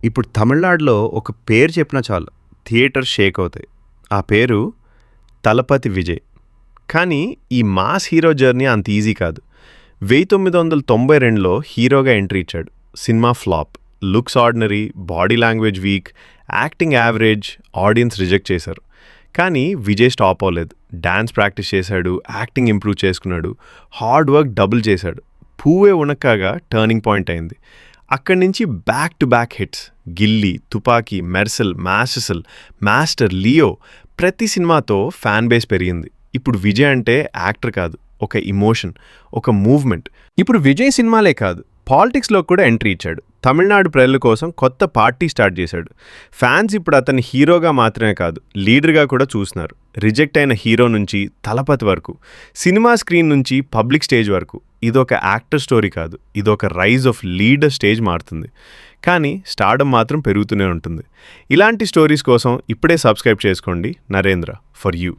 ఇప్పుడు తమిళనాడులో ఒక పేరు చెప్పినా చాలు థియేటర్ షేక్ అవుతాయి. ఆ పేరు తలపతి విజయ్. కానీ ఈ మాస్ హీరో జర్నీ అంత ఈజీ కాదు. 1992లో హీరోగా ఎంట్రీ ఇచ్చాడు. Cinema flop, looks ordinary, body language week, acting average, audience reject చేశారు. కానీ విజయ్ స్టాప్ అవ్వలేదు. డాన్స్ ప్రాక్టీస్ చేశాడు, యాక్టింగ్ ఇంప్రూవ్ చేసుకున్నాడు, హార్డ్ వర్క్ డబుల్ చేశాడు. పూవే ఉనక్కాగా టర్నింగ్ పాయింట్ అయింది. అక్కడి నుంచి బ్యాక్ టు బ్యాక్ హిట్స్. గిల్లీ, తుపాకీ, మెర్సల్, మ్యాసెసల్, మాస్టర్, లియో, ప్రతి సినిమాతో ఫ్యాన్ బేస్ పెరిగింది. ఇప్పుడు విజయ్ అంటే యాక్టర్ కాదు, ఒక ఇమోషన్, ఒక మూవ్మెంట్. ఇప్పుడు విజయ్ సినిమాలే కాదు, పాలిటిక్స్లో కూడా ఎంట్రీ ఇచ్చాడు. తమిళనాడు ప్రజల కోసం కొత్త పార్టీ స్టార్ట్ చేశాడు. ఫ్యాన్స్ ఇప్పుడు అతన్ని హీరోగా మాత్రమే కాదు, లీడర్గా కూడా చూస్తున్నారు. రిజెక్ట్ అయిన హీరో నుంచి తలపతి వరకు, సినిమా స్క్రీన్ నుంచి పబ్లిక్ స్టేజ్ వరకు. ఇదొక యాక్టర్ స్టోరీ కాదు, ఇదొక రైజ్ ఆఫ్ లీడర్ స్టేజ్ మారుతుంది. కానీ స్టార్డమ్ మాత్రం పెరుగుతూనే ఉంటుంది. ఇలాంటి స్టోరీస్ కోసం ఇప్పుడే సబ్స్క్రైబ్ చేసుకోండి నరేంద్ర ఫర్ యూ.